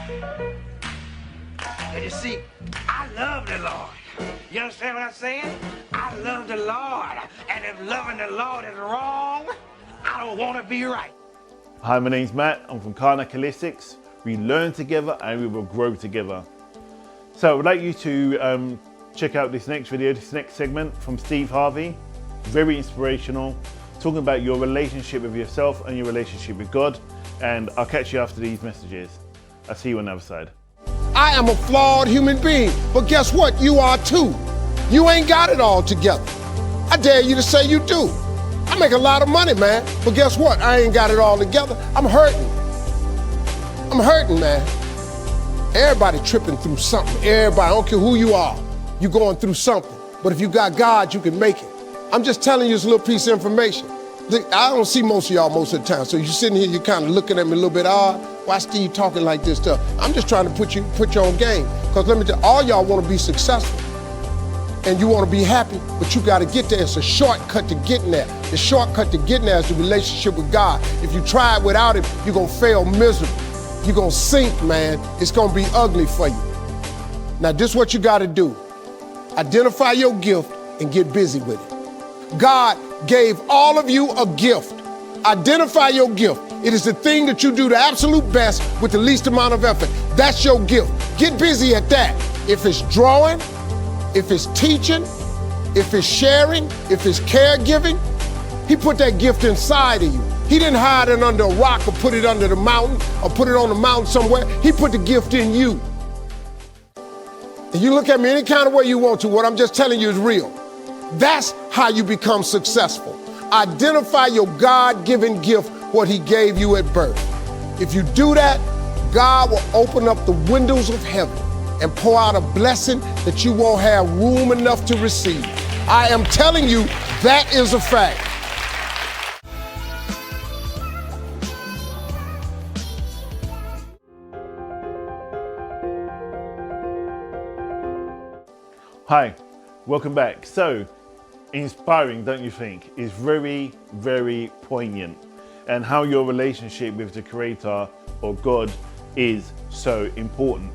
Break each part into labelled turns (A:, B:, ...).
A: And you see, I love the Lord. You understand what I'm saying? I love the Lord. And if loving the Lord is wrong, I don't want to be right.
B: Hi, my name's Matt. I'm from Karnak Holistics. We learn together and we will grow together. So I would like you to check out this next video, this next segment from Steve Harvey. Very inspirational, talking about your relationship with yourself and your relationship with God. And I'll catch you after these messages. I'll see you on the other side.
C: I am a flawed human being, but guess what? You are too. You ain't got it all together. I dare you to say you do. I make a lot of money, man, but guess what? I ain't got it all together. I'm hurting. I'm hurting, man. Everybody tripping through something. Everybody, I don't care who you are, you going through something. But if you got God, you can make it. I'm just telling you this little piece of information. I don't see most of y'all most of the time, so you're sitting here, you're kind of looking at me a little bit odd. Why Steve talking like this stuff? I'm just trying to put you on game. Because let me tell you, all y'all want to be successful. And you want to be happy, but you got to get there. It's a shortcut to getting there. The shortcut to getting there is the relationship with God. If you try it without it, you're going to fail miserably. You're going to sink, man. It's going to be ugly for you. Now, this is what you got to do. Identify your gift and get busy with it. God gave all of you a gift. Identify your gift. It is the thing that you do the absolute best with the least amount of effort. That's your gift. Get busy at that. If it's drawing, if it's teaching, if it's sharing, if it's caregiving, he put that gift inside of you. He didn't hide it under a rock or put it under the mountain or put it on the mountain somewhere. He put the gift in you. And you look at me any kind of way you want to. What I'm just telling you is real. That's how you become successful. Identify your God-given gift, what he gave you at birth. If you do that, God will open up the windows of heaven and pour out a blessing that you won't have room enough to receive. I am telling you, that is a fact.
B: Hi, welcome back. So, inspiring, don't you think? Is very, very poignant. And how your relationship with the Creator or God is so important.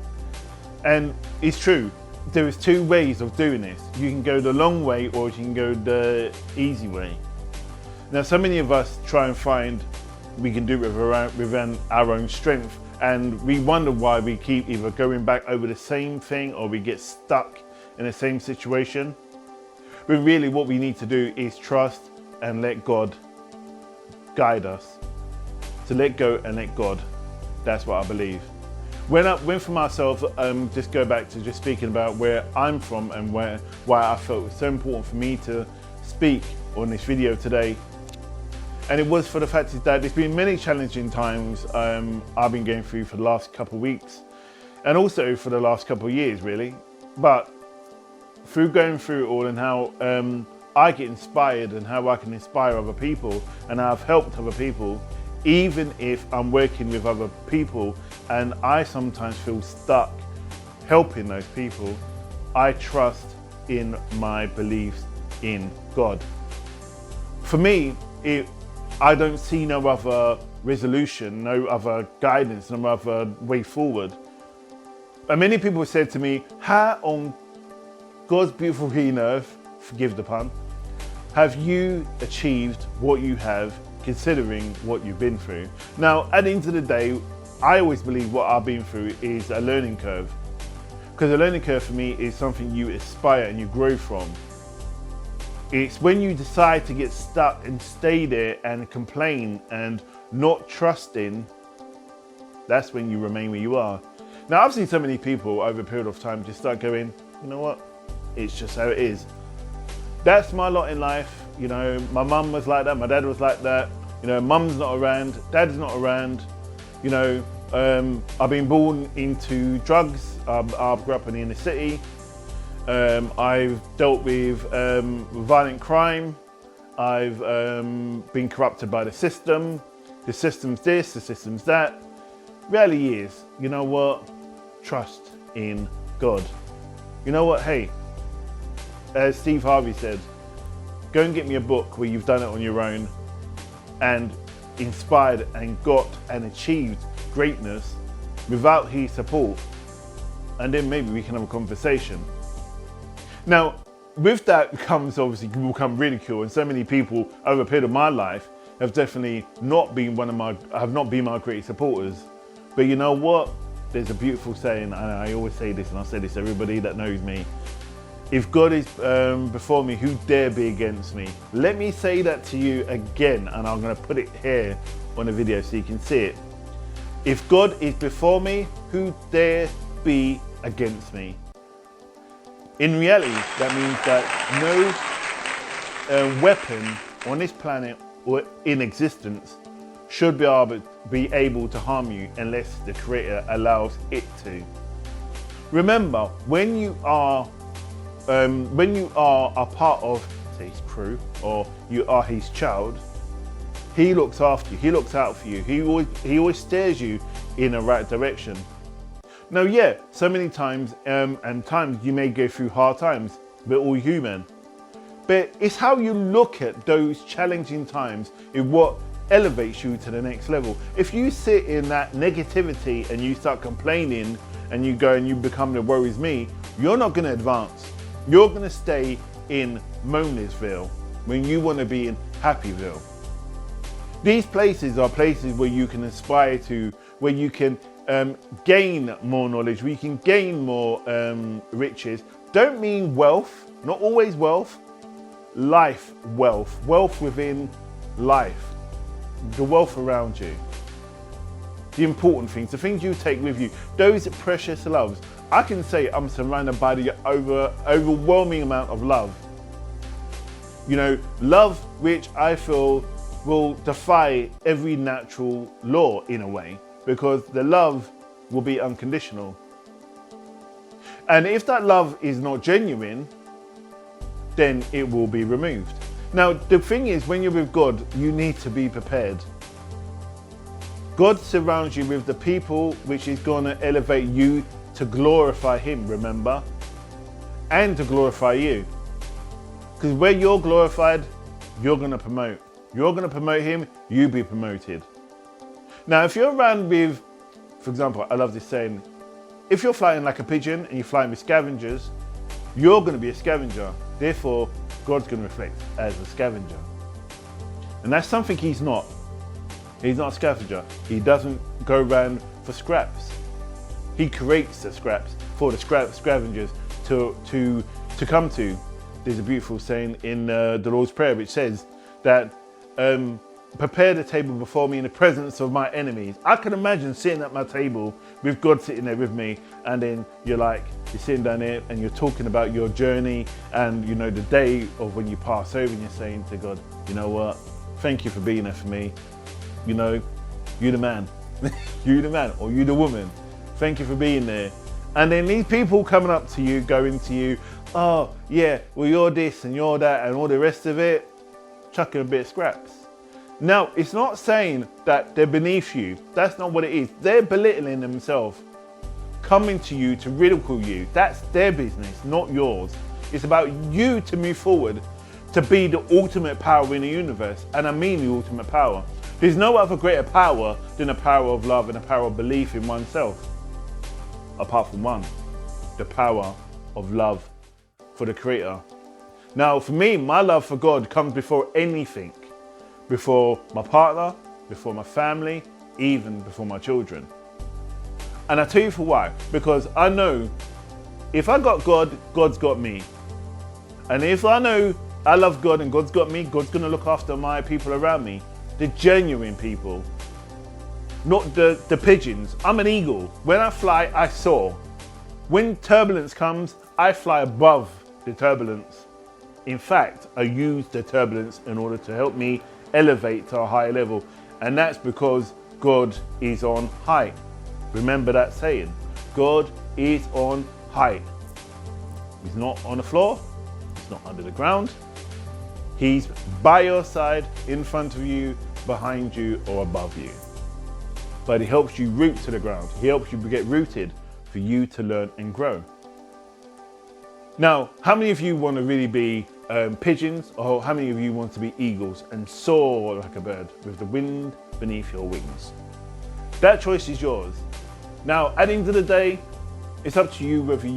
B: And it's true, there is two ways of doing this. You can go the long way or you can go the easy way. Now, so many of us try and find we can do it within our own strength, and we wonder why we keep either going back over the same thing or we get stuck in the same situation. But really what we need to do is trust and let God guide us. To let go and let God. That's what I believe. When for myself, just go back to just speaking about where I'm from and why I felt it was so important for me to speak on this video today. And it was for the fact that there's been many challenging times I've been going through for the last couple of weeks and also for the last couple of years really. But through going through it all and how I get inspired and how I can inspire other people and how I've helped other people, even if I'm working with other people and I sometimes feel stuck helping those people, I trust in my beliefs in God. For me, I don't see no other resolution, no other guidance, no other way forward. And many people said to me, how on God's beautiful green earth, forgive the pun, have you achieved what you have considering what you've been through? Now, at the end of the day, I always believe what I've been through is a learning curve. Because a learning curve for me is something you aspire and you grow from. It's when you decide to get stuck and stay there and complain and not trusting, that's when you remain where you are. Now, I've seen so many people over a period of time just start going, you know what? It's just how it is. That's my lot in life. You know, my mum was like that, my dad was like that. You know, mum's not around, dad's not around. You know, I've been born into drugs. I grew up in the inner city. I've dealt with violent crime. I've been corrupted by the system. The system's this, the system's that. Reality is, you know what? Trust in God. You know what? Hey, as Steve Harvey said, go and get me a book where you've done it on your own and inspired and got and achieved greatness without his support, and then maybe we can have a conversation. Now, with that comes obviously will come ridicule, and so many people over a period of my life have definitely not been my greatest supporters. But you know what? There's a beautiful saying, and I always say this, and I say this to everybody that knows me. If God is before me, who dare be against me? Let me say that to you again, and I'm going to put it here on the video so you can see it. If God is before me, who dare be against me? In reality, that means that no weapon on this planet or in existence should be able to harm you unless the Creator allows it to. Remember, when you are a part of his crew, or you are his child, he looks after you, he looks out for you, he always steers you in the right direction. Now, yeah, so many times, and times you may go through hard times, we're all human. But it's how you look at those challenging times in what elevates you to the next level. If you sit in that negativity and you start complaining and you go and you become the woe is me, you're not going to advance. You're going to stay in Moanersville when you want to be in Happyville. These places are places where you can aspire to, where you can gain more knowledge, where you can gain more riches. Don't mean wealth, not always wealth, life wealth, wealth within life, the wealth around you, the important things, the things you take with you, those precious loves. I can say I'm surrounded by the overwhelming amount of love. You know, love which I feel will defy every natural law in a way, because the love will be unconditional. And if that love is not genuine, then it will be removed. Now, the thing is, when you're with God, you need to be prepared. God surrounds you with the people which is going to elevate you to glorify him, remember? And to glorify you. Because where you're glorified, you're going to promote. You're going to promote him, you be promoted. Now, if you're around with, for example, I love this saying, if you're flying like a pigeon and you're flying with scavengers, you're going to be a scavenger. Therefore, God's going to reflect as a scavenger. And that's something he's not. He's not a scavenger. He doesn't go around for scraps. He creates the scraps for the scavengers to come to. There's a beautiful saying in the Lord's Prayer which says that prepare the table before me in the presence of my enemies. I can imagine sitting at my table with God sitting there with me, and then you're sitting down there and you're talking about your journey and, you know, the day of when you pass over, and you're saying to God, you know what, thank you for being there for me. You know, you the man, you the man, or you the woman. Thank you for being there. And then these people coming up to you, going to you, oh yeah, well you're this and you're that and all the rest of it, chucking a bit of scraps. Now, it's not saying that they're beneath you. That's not what it is. They're belittling themselves, coming to you to ridicule you. That's their business, not yours. It's about you to move forward, to be the ultimate power in the universe. And I mean the ultimate power. There's no other greater power than the power of love and the power of belief in oneself. Apart from one, the power of love for the Creator. Now, for me, my love for God comes before anything. Before my partner, before my family, even before my children. And I tell you for why. Because I know if I got God, God's got me. And if I know I love God and God's got me, God's going to look after my people around me. The genuine people. Not the pigeons. I'm an eagle. When I fly, I soar. When turbulence comes, I fly above the turbulence. In fact, I use the turbulence in order to help me elevate to a higher level, and that's because God is on high. Remember that saying, God is on high. He's not on the floor, he's not under the ground, he's by your side, in front of you, behind you, or above you. But he helps you root to the ground, he helps you get rooted for you to learn and grow. Now, how many of you want to really be pigeons, or how many of you want to be eagles and soar like a bird with the wind beneath your wings? That choice is yours. Now, at the end of the day, it's up to you whether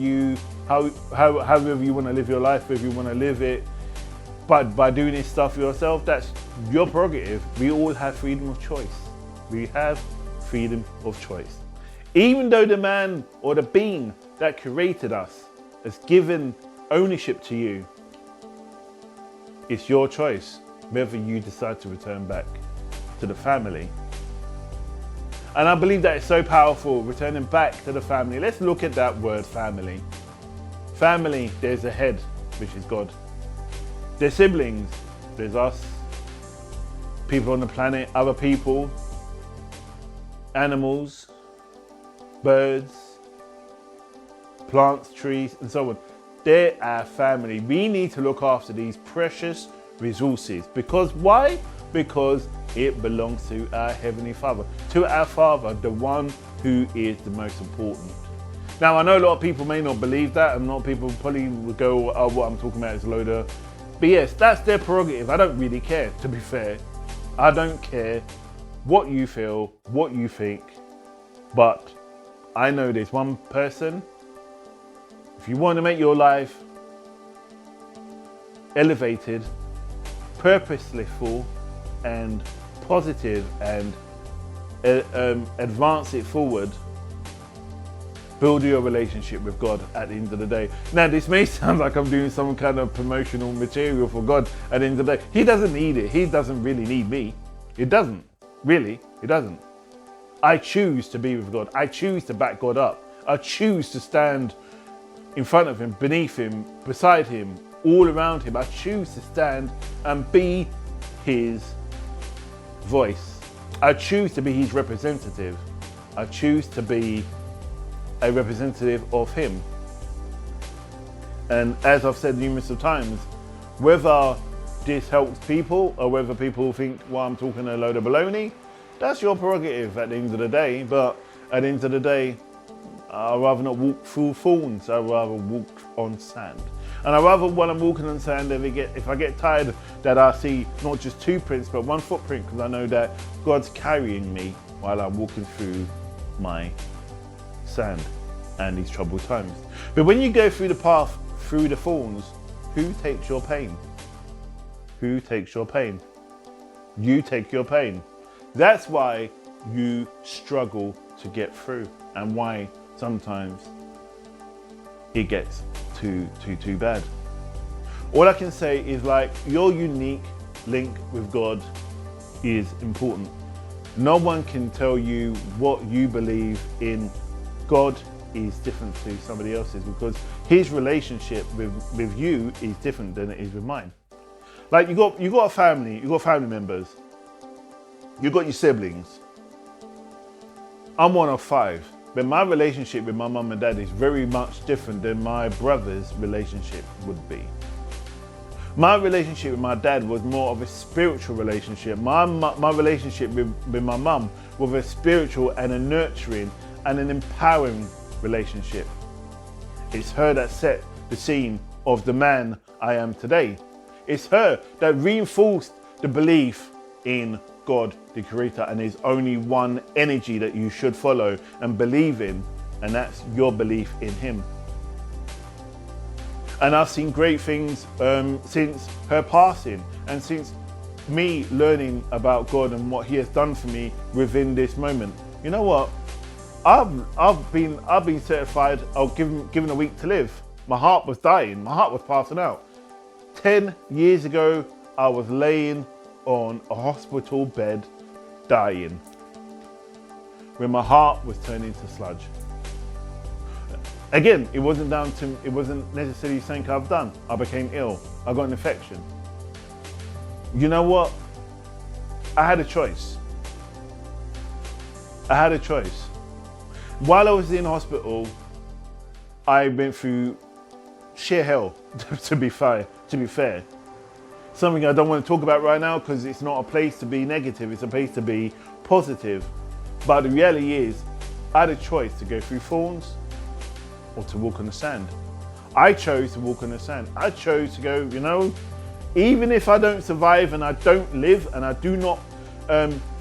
B: however you want to live your life, whether you want to live it. But by doing this stuff yourself, that's your prerogative. We all have freedom of choice. We have freedom of choice. Even though the man or the being that created us has given ownership to you, it's your choice whether you decide to return back to the family. And I believe that it's so powerful, returning back to the family. Let's look at that word, family. Family, there's a head, which is God. There's siblings, there's us, people on the planet, other people, animals, birds, plants, trees, and so on. They're our family. We need to look after these precious resources. Because why? Because it belongs to our Heavenly Father, to our Father, the one who is the most important. Now, I know a lot of people may not believe that, and a lot of people probably would go, oh, what I'm talking about is a load of... But yes, that's their prerogative. I don't really care, to be fair. I don't care what you feel, what you think, but I know there's one person. If you want to make your life elevated, purposeful, and positive, and advance it forward, build your relationship with God at the end of the day. Now, this may sound like I'm doing some kind of promotional material for God at the end of the day. He doesn't need it. He doesn't really need me. It doesn't. Really, it doesn't. I choose to be with God. I choose to back God up. I choose to stand in front of him, beneath him, beside him, all around him. I choose to stand and be his voice. I choose to be his representative. I choose to be a representative of him. And as I've said numerous of times, whether this helps people or whether people think, well, I'm talking a load of baloney, that's your prerogative at the end of the day. But at the end of the day, I'd rather not walk through thorns. I'd rather walk on sand. And I'd rather, when I'm walking on sand, if I get tired, that I see not just two prints, but one footprint, because I know that God's carrying me while I'm walking through my sand and these troubled times. But when you go through the path, through the thorns, who takes your pain? Who takes your pain? You take your pain. That's why you struggle to get through, and why sometimes it gets too bad. All I can say is, like, your unique link with God is important. No one can tell you what you believe in. God is different to somebody else's, because his relationship with you is different than it is with mine. Like, you got a family, you got family members, you got your siblings. I'm one of 5, but my relationship with my mum and dad is very much different than my brother's relationship would be. My relationship with my dad was more of a spiritual relationship. My relationship with my mum was a spiritual and a nurturing and an empowering relationship. It's her that set the scene of the man I am today. It's her that reinforced the belief in God, the Creator, and there's only one energy that you should follow and believe in, and that's your belief in him. And I've seen great things since her passing, and since me learning about God and what he has done for me within this moment. You know what? I've been certified, given a week to live. My heart was dying, my heart was passing out. 10 years ago, I was laying on a hospital bed, dying, when my heart was turning to sludge. Again, it wasn't necessarily something I've done. I became ill. I got an infection. You know what? I had a choice. I had a choice. While I was in hospital, I went through sheer hell, to be fair. Something I don't want to talk about right now, because it's not a place to be negative, it's a place to be positive. But the reality is, I had a choice to go through thorns or to walk on the sand. I chose to walk on the sand. I chose to go, you know, even if I don't survive and I don't live and I do not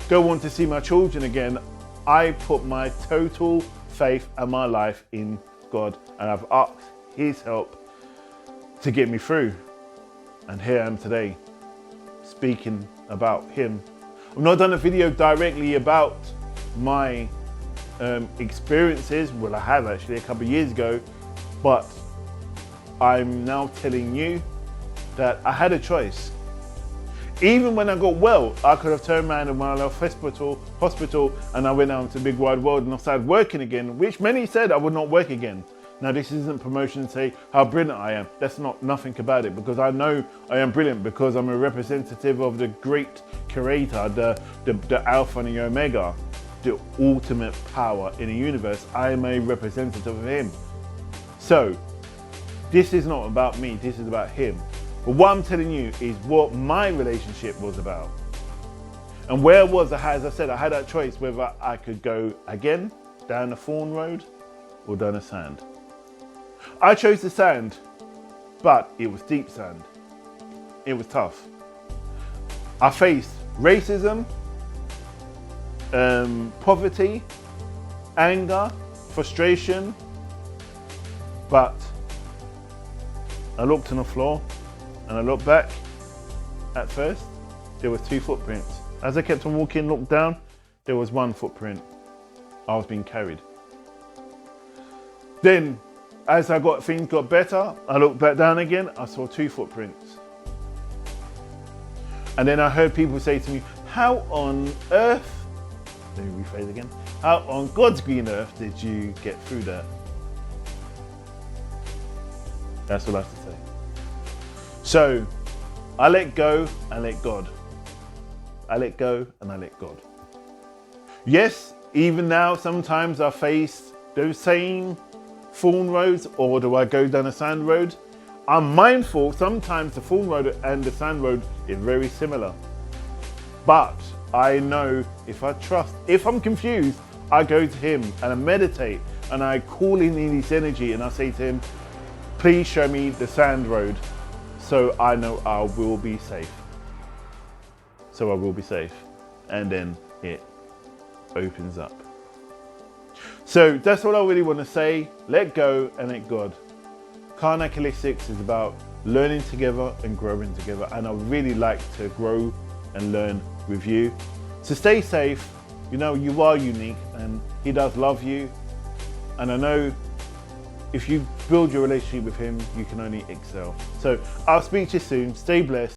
B: go on to see my children again, I put my total faith and my life in God, and I've asked his help to get me through. And here I am today, speaking about him. I've not done a video directly about my experiences. Well, I have actually a couple of years ago, but I'm now telling you that I had a choice. Even when I got well, I could have turned around and when I left hospital and I went out into the big wide world and I started working again, which many said I would not work again. Now, this isn't promotion to say how brilliant I am. That's nothing about it, because I know I am brilliant because I'm a representative of the great creator, the Alpha and the Omega, the ultimate power in the universe. I am a representative of him. So this is not about me, this is about him. But what I'm telling you is what my relationship was about. And where was I, as I said, I had that choice whether I could go again down the thorn road or down the sand. I chose the sand, but it was deep sand. It was tough. I faced racism, poverty, anger, frustration, but I looked on the floor and I looked back. At first, there was 2 footprints. As I kept on walking, looked down, there was 1 footprint. I was being carried. Then, as things got better, I looked back down again, I saw 2 footprints. And then I heard people say to me, how on earth, let me rephrase again, how on God's green earth did you get through that? That's all I have to say. So, I let go and let God. I let go and I let God. Yes, even now, sometimes I face those same thorn roads, or do I go down a sand road? I'm mindful sometimes the thorn road and the sand road is very similar. But I know if I'm confused, I go to him and I meditate and I call in his energy and I say to him, please show me the sand road so I know I will be safe. So I will be safe. And then it opens up. So that's what I really want to say. Let go and let God. Karnak Holistics is about learning together and growing together. And I really like to grow and learn with you. So stay safe. You know, you are unique and he does love you. And I know if you build your relationship with him, you can only excel. So I'll speak to you soon. Stay blessed.